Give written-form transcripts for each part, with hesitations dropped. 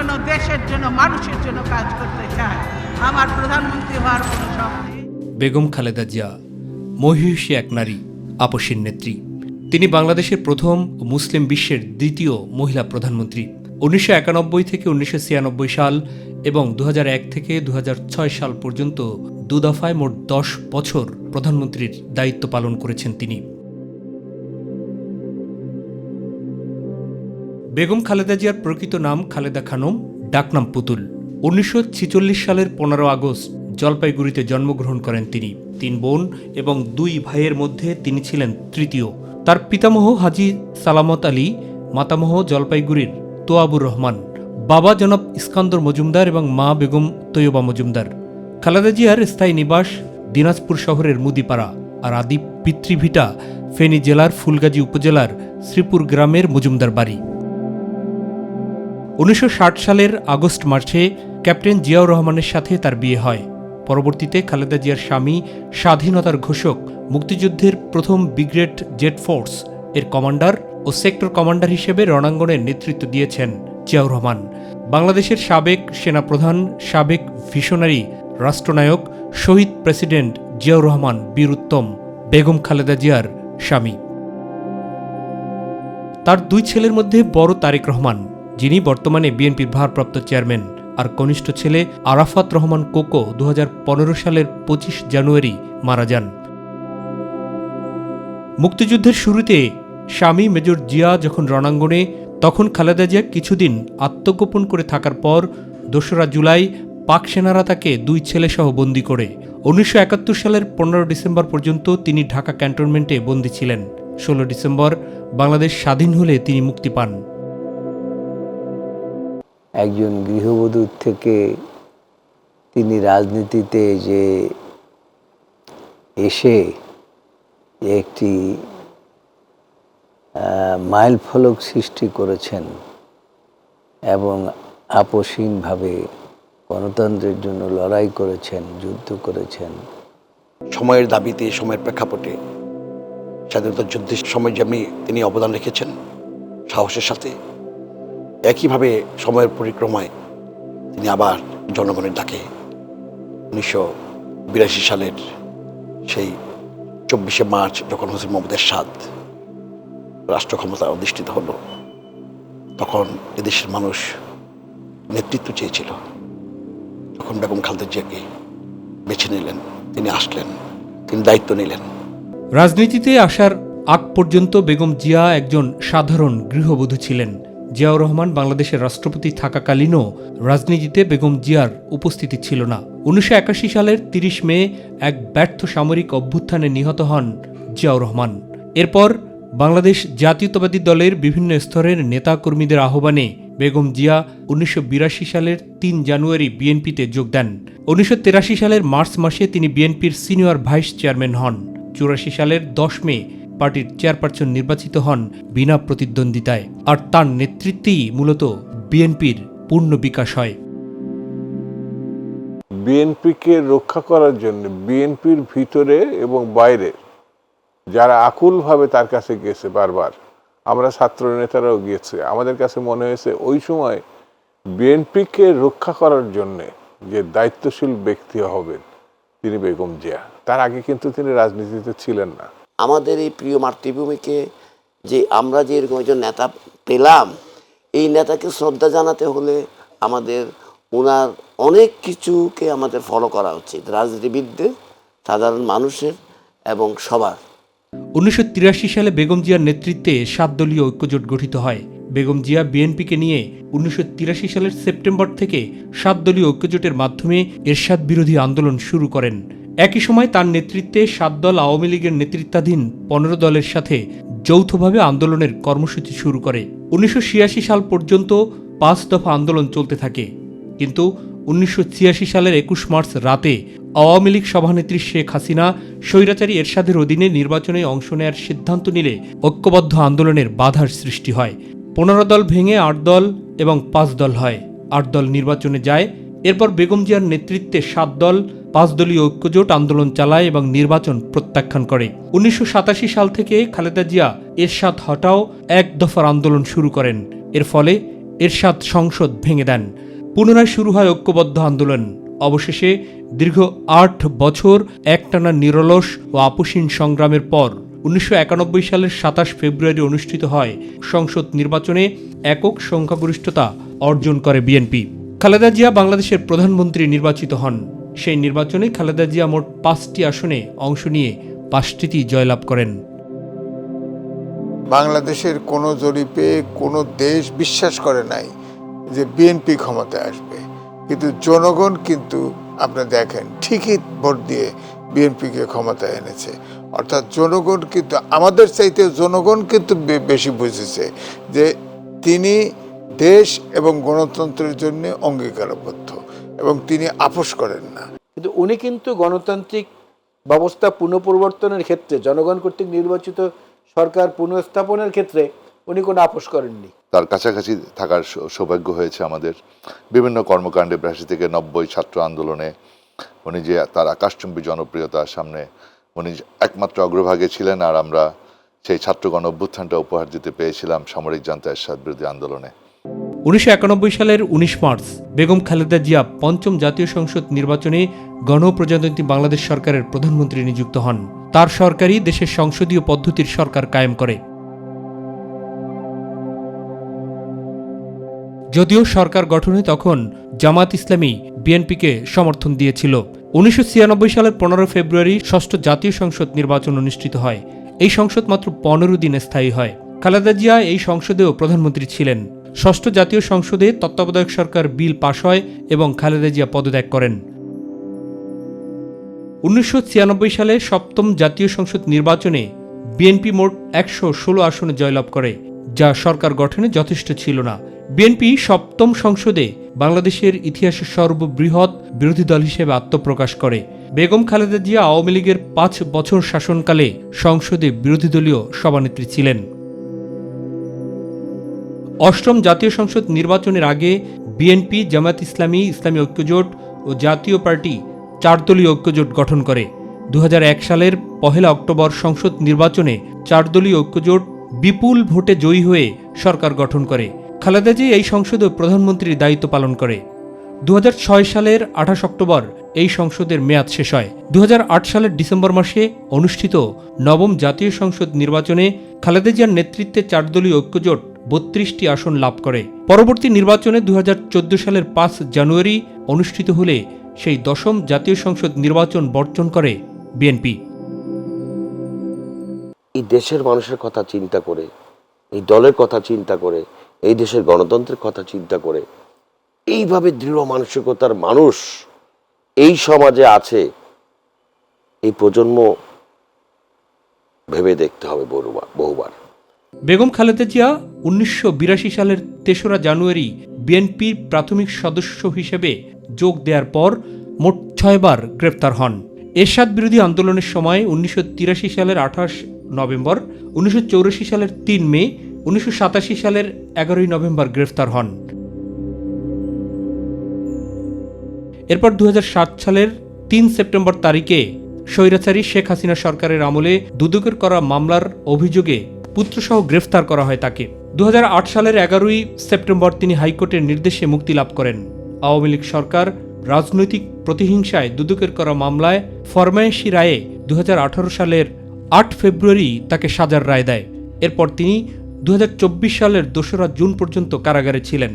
জন্য, দেশের জন্য, মানুষের জন্য কাজ করতে চায়। আমার প্রধানমন্ত্রী হওয়ার কোনো শখ নেই। বেগম খালেদা জিয়া মহিষী এক নারী, আপসীর নেত্রী। তিনি বাংলাদেশের প্রথম ও মুসলিম বিশ্বের দ্বিতীয় মহিলা প্রধানমন্ত্রী। 1991 থেকে 1996 সাল এবং 2001 থেকে 2006 সাল পর্যন্ত দুদফায় মোট 10 বছর প্রধানমন্ত্রীর দায়িত্ব পালন করেছেন তিনি। বেগম খালেদা জিয়ার প্রকৃত নাম খালেদা খানম, ডাকনাম পুতুল। 1946 সালের 15 আগস্ট জলপাইগুড়িতে জন্মগ্রহণ করেন তিনি। 3 বোন এবং 2 ভাইয়ের মধ্যে তিনি ছিলেন তৃতীয়। তার পিতামহ হাজী সালামত আলী, মাতামহ জলপাইগুড়ির তোয়াবুর রহমান, বাবা জনাব ইস্কান্দর মজুমদার এবং মা বেগম তৈয়বা মজুমদার। খালেদা জিয়ার স্থায়ী নিবাস দিনাজপুর শহরের মুদিপাড়া, আর আদি পিতৃভিটা ফেনী জেলার ফুলগাজী উপজেলার শ্রীপুর গ্রামের মজুমদার বাড়ি। 1960 সালের আগস্ট মাসে ক্যাপ্টেন জিয়াউর রহমানের সাথে তার বিয়ে হয়। পরবর্তীতে খালেদা জিয়ার স্বামী স্বাধীনতার ঘোষক, মুক্তিযুদ্ধের প্রথম ব্রিগেড জেট ফোর্স এর কমান্ডার ও সেক্টর কমান্ডার হিসেবে রণাঙ্গনের নেতৃত্ব দিয়েছেন জিয়াউর রহমান। বাংলাদেশের সাবেক সেনাপ্রধান, সাবেক ভিশনারি রাষ্ট্রনায়ক, শহীদ প্রেসিডেন্ট জিয়াউর রহমান বীর উত্তম বেগম খালেদা জিয়ার স্বামী। তার 2 ছেলের মধ্যে বড় তারেক রহমান, যিনি বর্তমানে বিএনপির ভারপ্রাপ্ত চেয়ারম্যান, আর কনিষ্ঠ ছেলে আরাফাত রহমান কোকো 2015 সালের 25 জানুয়ারি মারা যান। মুক্তিযুদ্ধের শুরুতে স্বামী মেজর জিয়া যখন রণাঙ্গনে, তখন খালেদা জিয়া কিছুদিন আত্মগোপন করে থাকার পর 2রা জুলাই পাক সেনারা তাকে 2 ছেলেসহ বন্দী করে। 1971 সালের 15 ডিসেম্বর পর্যন্ত তিনি ঢাকা ক্যান্টনমেন্টে বন্দী ছিলেন। 16 ডিসেম্বর বাংলাদেশ স্বাধীন হলে তিনি মুক্তি পান। একজন গৃহবধূর থেকে তিনি রাজনীতিতে যে এসে একটি মাইল ফলক সৃষ্টি করেছেন এবং আপসহীনভাবে গণতন্ত্রের জন্য লড়াই করেছেন, যুদ্ধ করেছেন। সময়ের দাবিতে, সময়ের প্রেক্ষাপটে স্বাধীনতা যুদ্ধের সময় যেমনি তিনি অবদান রেখেছেন সাহসের সাথে, একইভাবে সময়ের পরিক্রমায় তিনি আবার জনগণের ডাকে 1982 সালের সেই 24শে মার্চ যখন হোসেন মোহাম্মদ এরশাদ রাষ্ট্র ক্ষমতা অধিষ্ঠিত হল, তখন এদেশের মানুষ নেতৃত্ব চেয়েছিল। তখন বেগম খালেদা জিয়াকে বেছে নিলেন, তিনি আসলেন, তিনি দায়িত্ব নিলেন। রাজনীতিতে আসার আগ পর্যন্ত বেগম জিয়া একজন সাধারণ গৃহবধূ ছিলেন। জিয়াউর রহমান বাংলাদেশের রাষ্ট্রপতি থাকাকালীনও রাজনীতিতে বেগম জিয়ার উপস্থিতি ছিল না। 1981 সালের 30 মে এক ব্যর্থ সামরিক অভ্যুত্থানে নিহত হন জিয়াউর রহমান। এরপর বাংলাদেশ জাতীয়তাবাদী দলের বিভিন্ন স্তরের নেতাকর্মীদের আহ্বানে বেগম জিয়া 1982 সালের 3 জানুয়ারি বিএনপিতে যোগ দেন। 1983 সালের মার্চ মাসে তিনি বিএনপির সিনিয়র ভাইস চেয়ারম্যান হন। 84 সালের 10 মে পার্টির চেয়ারপারসন নির্বাচিত হন বিনা প্রতিদ্বন্দ্বিতায়, আর তার নেতৃত্বেই মূলত বিএনপির পূর্ণ বিকাশ হয়। বিএনপিকে রক্ষা করার জন্য বিএনপির ভিতরে এবং বাইরে যারা আকুলভাবে তার কাছে গেছে, বারবার আমরা ছাত্র নেতারাও গিয়েছে, আমাদের কাছে মনে হয়েছে ওই সময় বিএনপিকে রক্ষা করার জন্য যে দায়িত্বশীল ব্যক্তি হবেন তিনি বেগম জিয়া। তার আগে কিন্তু তিনি রাজনীতিতে ছিলেন না। আমাদের এই প্রিয় মাতৃভূমিকে যে আমরা যে এরকম একজন নেতা পেলাম, এই নেতাকে শ্রদ্ধা জানাতে হলে আমাদের ওনার অনেক কিছুকে আমাদের ফলো করা উচিত, রাজনীতিবিদদের, সাধারণ মানুষের এবং সবার। 1983 সালে বেগম জিয়ার নেতৃত্বে 7 দলীয় ঐক্যজোট গঠিত হয়। বেগম জিয়া বিএনপিকে নিয়ে 1983 সালের সেপ্টেম্বর থেকে 7 দলীয় ঐক্যজোটের মাধ্যমে এরশাদ বিরোধী আন্দোলন শুরু করেন। একই সময় তার নেতৃত্বে 7 দল আওয়ামী লীগের নেতৃত্বাধীন 15 দলের সাথে যৌথভাবে আন্দোলনের কর্মসূচি শুরু করে। 1986 সাল পর্যন্ত 5 দফা আন্দোলন চলতে থাকে, কিন্তু 1986 সালের 21 মার্চ রাতে আওয়ামী লীগ সভানেত্রী শেখ হাসিনা স্বৈরাচারী এরশাদের অধীনে নির্বাচনে অংশ নেয়ার সিদ্ধান্ত নিলে ঐক্যবদ্ধ আন্দোলনের বাধার সৃষ্টি হয়। 15 দল ভেঙে 8 দল এবং 5 দল হয়। 8 দল নির্বাচনে যায়। এরপর বেগম জিয়ার নেতৃত্বে 7 দল 5 দলীয় ঐক্যজোট আন্দোলন চালায় এবং নির্বাচন প্রত্যাখ্যান করে। 1987 সাল থেকে খালেদা জিয়া এরশাদ হটাও 1 দফার আন্দোলন শুরু করেন। এর ফলে এরশাদ সংসদ ভেঙে দেন। পুনরায় শুরু হয় ঐক্যবদ্ধ আন্দোলন। অবশেষে দীর্ঘ ৮ বছর একটানা নিরলস ও আপোষহীন সংগ্রামের পর ১৯৯১ সালের ২৭ ফেব্রুয়ারি অনুষ্ঠিত হয় সংসদ নির্বাচনে একক সংখ্যাগরিষ্ঠতা অর্জন করে বিএনপি। খালেদা জিয়া বাংলাদেশের প্রধানমন্ত্রী নির্বাচিত হন। সেই নির্বাচনে খালেদা জিয়া মোট ৫টি আসনে অংশ নিয়ে ৫টিতে জয়লাভ করেন। বাংলাদেশের কোনো জরিপে কোনো দেশ বিশ্বাস করে নাই যে বিএনপি ক্ষমতায় আসবে, কিন্তু জনগণ কিন্তু আপনারা দেখেন ঠিকই ভোট দিয়ে বিএনপিকে ক্ষমতায় এনেছে। অর্থাৎ জনগণ কিন্তু আমাদের চাইতে জনগণ কিন্তু বেশি বুঝেছে যে তিনি দেশ এবং গণতন্ত্রের জন্য অঙ্গীকারবদ্ধ এবং তিনি আপোষ করেন না। কিন্তু উনি কিন্তু গণতান্ত্রিক ব্যবস্থা পুনঃপরিবর্তনের ক্ষেত্রে, জনগণ কর্তৃক নির্বাচিত সরকার পুনঃস্থাপনের ক্ষেত্রে উনি কোনো আপোষ করেননি। তার কাছাকাছি থাকার সৌভাগ্য হয়েছে আমাদের। বিভিন্ন কর্মকাণ্ডে ৮২ থেকে ৯০ ছাত্র আন্দোলনে উনি যে তার আকাশচুম্বী জনপ্রিয়তার সামনে উনি একমাত্র অগ্রভাগে ছিলেন, আর আমরা সেই ছাত্রগণ অভ্যুত্থানটা উপহার দিতে পেয়েছিলাম সামরিক জান্তা এরশাদ বিরোধী আন্দোলনে। ১৯৯১ সালের ১৯ মার্চ বেগম খালেদা জিয়া পঞ্চম জাতীয় সংসদ নির্বাচনে গণপ্রজাতন্ত্রী বাংলাদেশ সরকারের প্রধানমন্ত্রী নিযুক্ত হন। তার সরকারই দেশের সংসদীয় পদ্ধতির সরকার কায়েম করে। যদিও সরকার গঠনে তখন জামাত ইসলামী বিএনপিকে সমর্থন দিয়েছিল। ১৯৯৬ সালের ১৫ ফেব্রুয়ারি ষষ্ঠ জাতীয় সংসদ নির্বাচন অনুষ্ঠিত হয়। এই সংসদ মাত্র ১৫ দিন স্থায়ী হয়। খালেদা জিয়া এই সংসদেও প্রধানমন্ত্রী ছিলেন। ষষ্ঠ জাতীয় সংসদে তত্ত্বাবধায়ক সরকার বিল পাশ হয় এবং খালেদা জিয়া পদত্যাগ করেন। ১৯৯৬ সালে সপ্তম জাতীয় সংসদ নির্বাচনে বিএনপি মোট ১১৬ আসনে জয়লাভ করে, যা সরকার গঠনে যথেষ্ট ছিল না। বিএনপি সপ্তম সংসদে বাংলাদেশের ইতিহাসের সর্ববৃহৎ বিরোধী দল হিসেবে আত্মপ্রকাশ করে। বেগম খালেদা জিয়া আওয়ামী লীগের ৫ বছর শাসনকালে সংসদে বিরোধী দলীয় সভানেত্রী ছিলেন। অষ্টম জাতীয় সংসদ নির্বাচনের আগে বিএনপি, জামায়াত ইসলামী, ইসলামী ঐক্যজোট ও জাতীয় পার্টি ৪ দলীয় ঐক্যজোট গঠন করে। ২০০১ সালের ১ অক্টোবর সংসদ নির্বাচনে ৪ দলীয় ঐক্যজোট বিপুল ভোটে জয়ী হয়ে সরকার গঠন করে। খালেদা জিয়া এই সংসদে প্রধানমন্ত্রীর দায়িত্ব পালন করে। ২০০৬ সালের ২৮ অক্টোবর এই সংসদের মেয়াদ শেষ হয়। ২০০৮ সালের ডিসেম্বর মাসে অনুষ্ঠিত নবম জাতীয় সংসদ নির্বাচনে খালেদা জিয়ার নেতৃত্বে ৪ দলীয় ঐক্যজোট ৩২টি আসন লাভ করে। পরবর্তী নির্বাচনে ২০১৪ সালের ৫ জানুয়ারি অনুষ্ঠিত হলে সেই দশম জাতীয় সংসদ নির্বাচন বর্জন করে বিএনপি। এই দেশের মানুষের কথা চিন্তা করে, এই দলের কথা চিন্তা করে, এই দেশের গণতন্ত্রের কথা চিন্তা করে এইভাবে দৃঢ় মানসিকতার মানুষ এই সমাজে আছে, এই প্রজন্ম ভেবে দেখতে হবে বহুবার। বেগম খালেদা জিয়া ১৯৮২ সালের ৩রা জানুয়ারি বিএনপির প্রাথমিক সদস্য হিসেবে যোগ দেওয়ার পর মোট ৬ বার গ্রেপ্তার হন। এরশাদ বিরোধী আন্দোলনের সময় ১৯৮৩ সালের ২৮ নভেম্বর, ১৯৮৪ সালের ৩ মে, ১৯৮৭ সালের ১১ নভেম্বর গ্রেফতার হন। এরপর ২০০৭ সালের ৩ সেপ্টেম্বর তারিখে স্বৈরাচারী শেখ হাসিনা সরকারের আমলে দুদকের করা মামলার অভিযোগে পুত্রসহ গ্রেফতার করা হয় তাকে। ২০০৮ সালের ১১ সেপ্টেম্বর তিনি হাইকোর্টের নির্দেশে মুক্তি লাভ করেন। আওয়ামী লীগ সরকার রাজনৈতিক প্রতিহিংসায় দুদকের করা মামলায় ফরমায়েশি রায়ে ২০১৮ সালের ৮ ফেব্রুয়ারি তাকে সাজার রায় দেয়। এরপর তিনি ২০২৪ সালের ২রা জুন পর্যন্ত কারাগারে ছিলেন।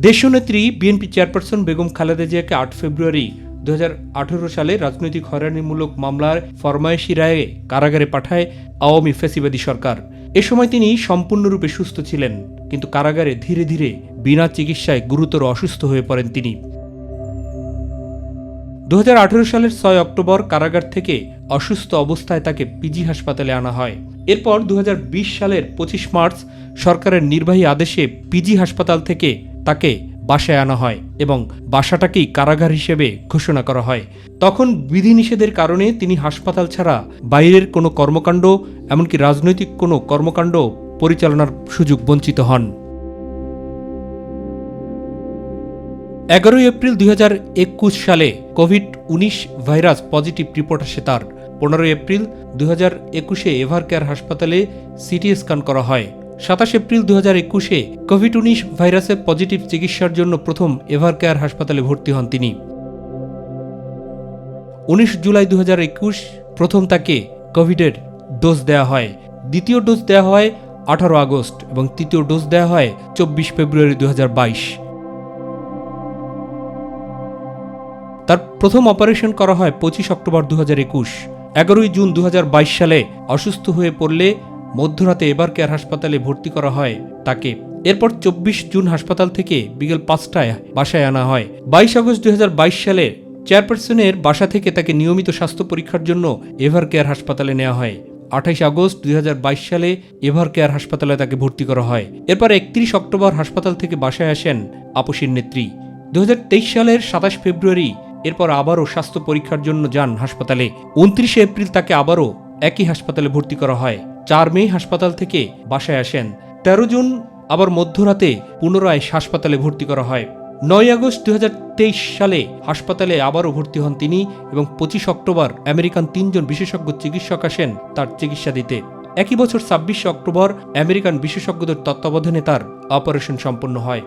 দেশনেত্রী বিএনপি চেয়ারপারসন বেগম খালেদা জিয়াকে ৮ ফেব্রুয়ারি ২০১৮ সালে রাজনৈতিক হয়রানিমূলক মামলার ফরমায়েশি রায়ে কারাগারে পাঠায় আওয়ামী ফ্যাসিবাদী সরকার। এ সময় তিনি সম্পূর্ণরূপে সুস্থ ছিলেন, কিন্তু কারাগারে ধীরে ধীরে বিনা চিকিৎসায় গুরুতর অসুস্থ হয়ে পড়েন তিনি। ২০১৮ সালের ৬ অক্টোবর কারাগার থেকে অসুস্থ অবস্থায় তাকে পিজি হাসপাতালে আনা হয়। এরপর ২০২০ সালের ২৫ মার্চ সরকারের নির্বাহী আদেশে পিজি হাসপাতাল থেকে তাকে বাসায় আনা হয় এবং বাসাটাকেই কারাগার হিসেবে ঘোষণা করা হয়। তখন বিধিনিষেধের কারণে তিনি হাসপাতাল ছাড়া বাইরের কোনো কর্মকাণ্ড, এমনকি রাজনৈতিক কোনো কর্মকাণ্ড পরিচালনার সুযোগ বঞ্চিত হন। ১১ এপ্রিল ২০২১ সালে কোভিড-১৯ ভাইরাস পজিটিভ রিপোর্ট আসে তার। ১৫ এপ্রিল ২০২১ এভারকেয়ার হাসপাতালে সিটি স্ক্যান করা হয়। 27 এপ্রিল 2021-এ কোভিড-19 ভাইরাসের পজিটিভ চিকিৎসার জন্য প্রথম এভারকেয়ার হাসপাতালে ভর্তি হন তিনি। 19 জুলাই 2021 প্রথম তাকে কোভিডের ডোজ দেওয়া হয়। দ্বিতীয় ডোজ দেওয়া হয় 18 আগস্ট এবং তৃতীয় ডোজ দেওয়া হয় 24 ফেব্রুয়ারি 2022। তার প্রথম অপারেশন করা হয় 25 অক্টোবর 2021। 11 জুন 2022 সালে অসুস্থ হয়ে পড়লে মধ্যরাতে এভারকেয়ার হাসপাতালে ভর্তি করা হয় তাকে। এরপর 24 জুন হাসপাতাল থেকে বিকেল 5টায় বাসায় আনা হয়। 22 আগস্ট 2022 সালে চেয়ারপারসনের বাসা থেকে তাকে নিয়মিত স্বাস্থ্য পরীক্ষার জন্য এভারকেয়ার হাসপাতালে নেওয়া হয়। 28 আগস্ট 2022 সালে এভারকেয়ার হাসপাতালে তাকে ভর্তি করা হয়। এরপর 31 অক্টোবর হাসপাতাল থেকে বাসায় আসেন আপসীর নেত্রী। 2023 সালের 27 ফেব্রুয়ারি এরপর আবারও স্বাস্থ্য পরীক্ষার জন্য যান হাসপাতালে। 29 এপ্রিল তাকে আবারও একই হাসপাতালে ভর্তি করা হয়। 4 মে হাসপাতাল থেকে বাসায় আসেন। 13 জুন আবার মধ্যরাতে পুনরায় হাসপাতালে ভর্তি করা হয়। 9 আগস্ট 2023 সালে হাসপাতালে আবারও ভর্তি হন তিনি এবং 25 অক্টোবর আমেরিকান 3 জন বিশেষজ্ঞ চিকিৎসক আসেন তার চিকিৎসা দিতে। একই বছর 26 অক্টোবর আমেরিকান বিশেষজ্ঞদের তত্ত্বাবধানে তার অপারেশন সম্পন্ন হয়।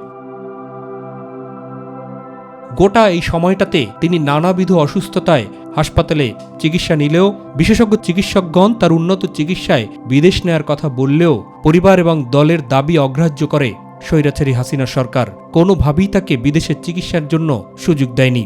গোটা এই সময়টাতে তিনি নানাবিধ অসুস্থতায় হাসপাতালে চিকিৎসা নিলেও বিশেষজ্ঞ চিকিৎসকগণ তার উন্নত চিকিৎসায় বিদেশ নেয়ার কথা বললেও পরিবার এবং দলের দাবি অগ্রাহ্য করে স্বৈরাচারী হাসিনা সরকার কোনোভাবেই তাকে বিদেশে চিকিৎসার জন্য সুযোগ দেয়নি।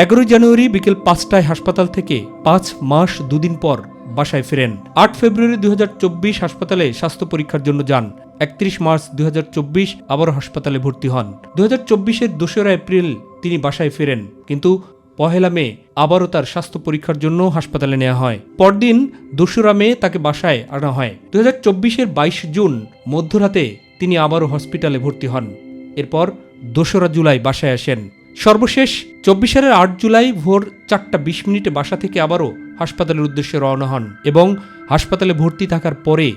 11 জানুয়ারি বিকেল 5টায় হাসপাতাল থেকে 5 মাস 2 দিন পর বাসায় ফেরেন। 8 ফেব্রুয়ারি 2024 হাসপাতালে স্বাস্থ্য পরীক্ষার জন্য যান। 31 মার্চ 2024 আবারও হাসপাতালে ভর্তি হন। 2024-এর 2রা এপ্রিল তিনি বাসায় ফেরেন, কিন্তু 1 মে আবারও তার স্বাস্থ্য পরীক্ষার জন্য হাসপাতালে নেওয়া হয়। পরদিন 2রা মে তাকে বাসায় আনা হয়। 2024-এর 22 জুন মধ্যরাতে তিনি আবারও হসপিটালে ভর্তি হন। এরপর 2রা জুলাই বাসায় আসেন। সর্বশেষ 24 সালের 8 জুলাই ভোর 4:20 মিনিটে বাসা থেকে আবারও হাসপাতালের উদ্দেশ্যে রওনা হন এবং হাসপাতালে ভর্তি থাকার পরে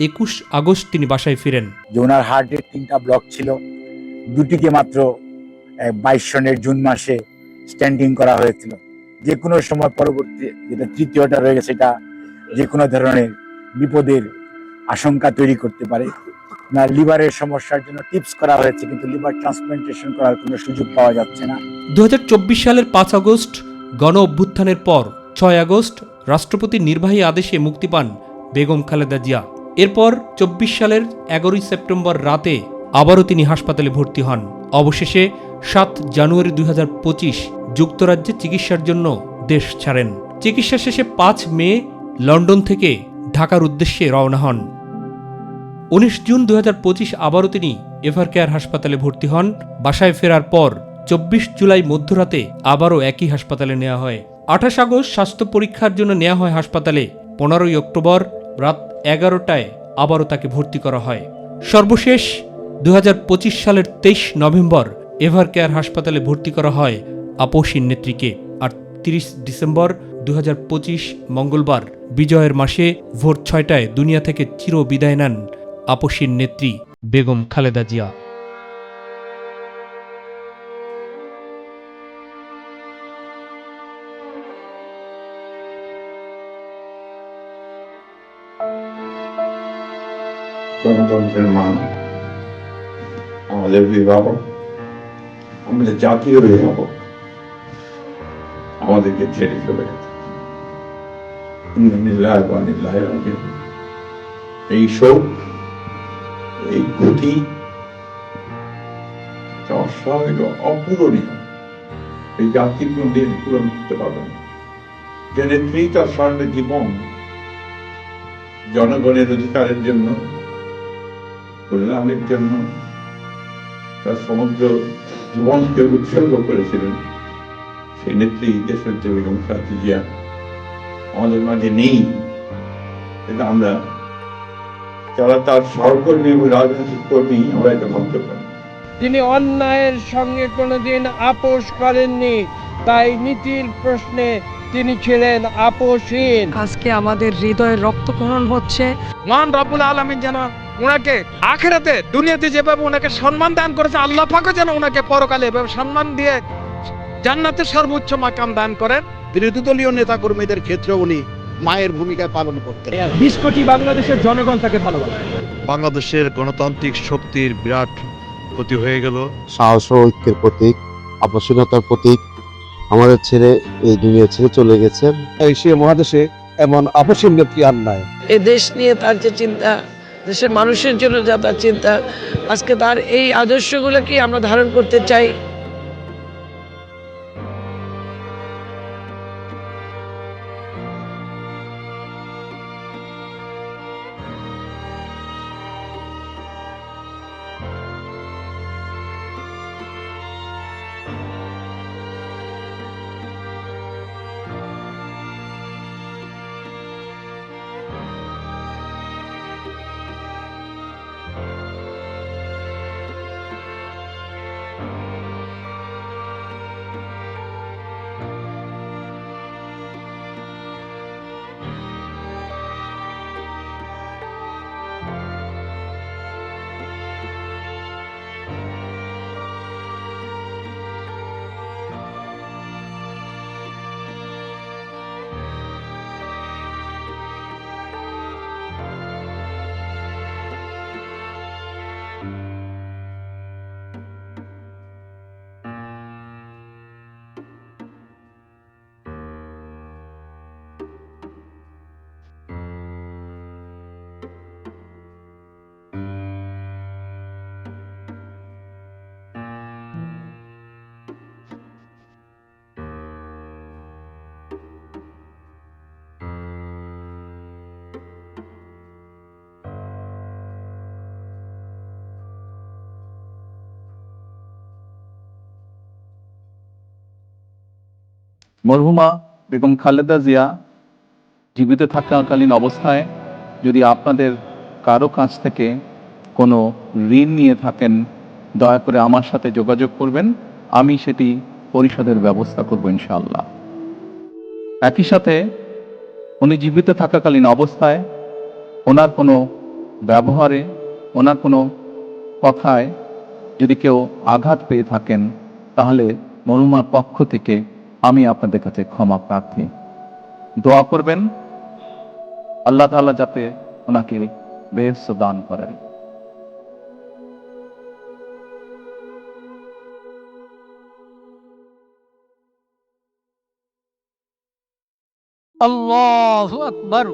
21 আগস্ট তিনি বাসায় ফিরেন। ওনার হার্টের 3টা ব্লক ছিল, 2টিকে মাত্র 22 সনের জুন মাসে স্ট্যান্ডিং করা হয়েছিল। যে কোনো সময় পরবর্তী যেটা 3য়টা রয়ে গেছে, এটা যে কোনো ধরনের বিপদের আশঙ্কা তৈরি করতে পারে। না, লিভারের সমস্যার জন্য টিপস করা হয়েছে, কিন্তু লিভার ট্রান্সপ্লান্টেশন করার কোনো সুযোগ পাওয়া যাচ্ছে না। 2024 সালের 5 আগস্ট গণ অভ্যুত্থানের পর 6 আগস্ট রাষ্ট্রপতির নির্বাহী আদেশে মুক্তি পান বেগম খালেদা জিয়া। এরপর 24 সালের 11 সেপ্টেম্বর রাতে আবারও তিনি হাসপাতালে ভর্তি হন। অবশেষে 7 জানুয়ারি 2025 যুক্তরাজ্যে চিকিৎসার জন্য দেশ ছাড়েন। চিকিৎসা শেষে 5 মে লন্ডন থেকে ঢাকার উদ্দেশ্যে রওনা হন। 19 জুন 2025 আবারও তিনি এভারকেয়ার হাসপাতালে ভর্তি হন। বাসায় ফেরার পর 24 জুলাই মধ্যরাতে আবারও একই হাসপাতালে নেওয়া হয়। 28 আগস্ট স্বাস্থ্য পরীক্ষার জন্য নেওয়া হয় হাসপাতালে। 15 অক্টোবর রাত 11টায় আবারও তাকে ভর্তি করা হয়। সর্বশেষ 2025 সালের 23 নভেম্বর এভারকেয়ার হাসপাতালে ভর্তি করা হয় আপসীর নেত্রীকে। আর 30 ডিসেম্বর 2025 মঙ্গলবার বিজয়ের মাসে ভোর 6টায় দুনিয়া থেকে চির বিদায় নেন আপসীর নেত্রী বেগম খালেদা জিয়া। গণতন্ত্রের মান, আমাদের অভিভাবক, আমাদের জাতীয় অভিভাবক আমাদেরকে ছেড়ে চলে গেছে। এই শোক, এই গতি অপূরণীয়। এই জাতির কোনদিন পূরণ করতে পারবে না। যে নেত্রী তার সারা জীবন জনগণের অধিকারের জন্য, কল্যাণের জন্য তার সমগ্র জীবনকে উৎসর্গ করেছিলেন, সেই নেত্রী দেশনেত্রী বেগম খালেদা জিয়া আমাদের মাঝে নেই। এটা আমরা যারা তার সহকর্মী এবং রাজনৈতিক কর্মী, আমরা এটা ভাবতে পারি। তিনি অন্যায়ের সঙ্গে কোনোদিন আপোষ করেননি, তাই নীতির প্রশ্নে তিনি ছিলেন আপোষহীন। আজকে আমাদের হৃদয়ের রক্তক্ষরণ হচ্ছে। মহান রব্বুল আলামিন যেন ওনাকে আখিরাতে, দুনিয়াতে যেভাবে ওনাকে সম্মান দান করেছে, আল্লাহ পাকও যেন ওনাকে পরকালে এভাবে সম্মান দিয়ে জান্নাতের সর্বোচ্চ মাকাম দান করেন। বিরোধী দলীয় নেতা কর্মীদের ক্ষেত্রে উনি মায়ের ভূমিকা পালন করতেন। 20 কোটি বাংলাদেশের জনগণ তাকে ভালোবাসে। বাংলাদেশের গণতান্ত্রিক শক্তির বিরাট ক্ষতি হয়ে গেল। সাহস ও ঐক্যের প্রতীক, আপসীনতার প্রতীক। আমাদের ছেড়ে এই দুনিয়া ছেড়ে চলে গেছেন। এশিয়া মহাদেশে এমন আপসীন ব্যক্তি আর নাই। এই দেশ নিয়ে তার যে চিন্তা, দেশের মানুষের জন্য যা তার চিন্তা, আজকে তার এই আদর্শগুলোকে আমরা ধারণ করতে চাই। মরহুমা বেগম খালেদা জিয়া জীবিত থাকাকালীন অবস্থায় যদি আপনাদের কারো কাছ থেকে কোনো ঋণ নিয়ে থাকেন, দয়া করে আমার সাথে যোগাযোগ করবেন, আমি সেটি পরিশোধের ব্যবস্থা করব ইনশাআল্লাহ। একই সাথে উনি জীবিত থাকাকালীন অবস্থায় ওনার কোনো ব্যবহারে, ওনার কোনো কথায় যদি কেউ আঘাত পেয়ে থাকেন, তাহলে মরহুমার পক্ষ থেকে আমি আপনাদের কাছে ক্ষমা প্রার্থী। দোয়া করবেন আল্লাহ তাআলা যাতে ওনাকে বেহেশত দান করেন। আল্লাহু আকবার।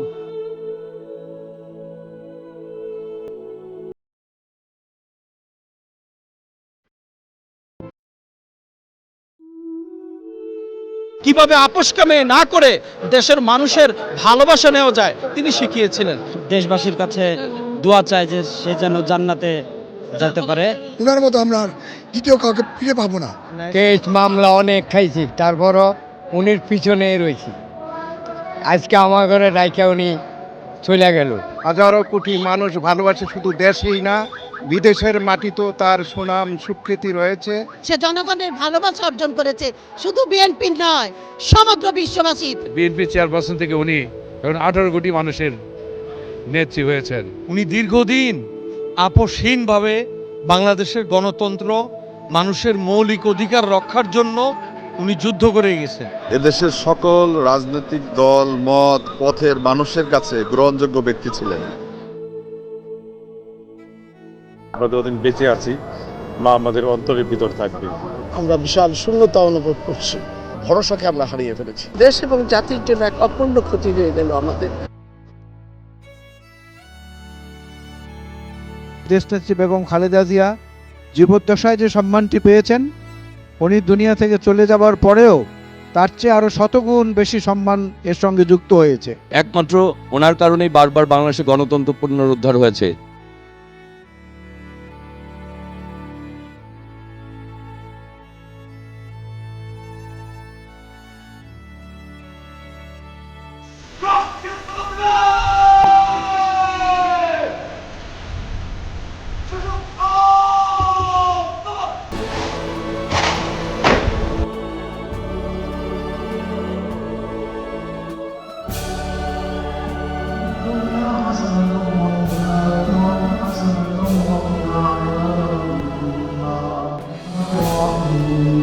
কিভাবে আপোষ কামে না করে দেশের মানুষের ভালোবাসা নেওয়া যায় তিনি শিখিয়েছিলেন। দেশবাসীর কাছে দোয়া চাই যে সে যেন জান্নাতে যেতে পারে। উনার মতো আমরা দ্বিতীয় কাউকে ফিরে পাবো না। কেস মামলা অনেক খাইছি, তারপরও উনির পিছনে রয়েছি। আজকে আমার ঘরে রাইখা উনি চলে গেল। হাজারো কোটি মানুষ ভালোবাসে, শুধু দেশেই না বিদেশের মাটিতেও তার সুনাম স্বীকৃতি রয়েছে। সে জনগণের ভালোবাসা অর্জন করেছে, শুধু বিএনপি নয়, সমগ্র বিশ্ববাসী। বিএনপি চেয়ারপারসন থেকে উনি এখন 18 কোটি মানুষের নেত্রী হয়েছেন। উনি দীর্ঘদিন আপোষহীনভাবে বাংলাদেশের গণতন্ত্র, মানুষের মৌলিক অধিকার রক্ষার জন্য উনি যুদ্ধ করে গেছেন। এদেশের সকল রাজনৈতিক দল, মত, পথের মানুষের কাছে গ্রহণযোগ্য ব্যক্তি ছিলেন। আমরা যতদিন বেঁচে আছি, মা আমাদের অন্তরের ভিতর থাকবে। আমরা বিশাল শূন্যতা অনুভব করছি, ভরসাকে আমরা হারিয়ে ফেলেছি। দেশ এবং জাতির জন্য এক অপূর্ণ ক্ষতি হয়ে গেল আমাদের। দেশনেত্রী বেগম খালেদা জিয়া জীবদ্দশায় যে সম্মানটি পেয়েছেন, উনি দুনিয়া থেকে চলে যাবার পরেও তার চেয়ে আরো শতগুণ বেশি সম্মান এর সঙ্গে যুক্ত হয়েছে। একমাত্র ওনার কারণেই বারবার বাংলাদেশে গণতন্ত্র পুনরুদ্ধার হয়েছে। Oh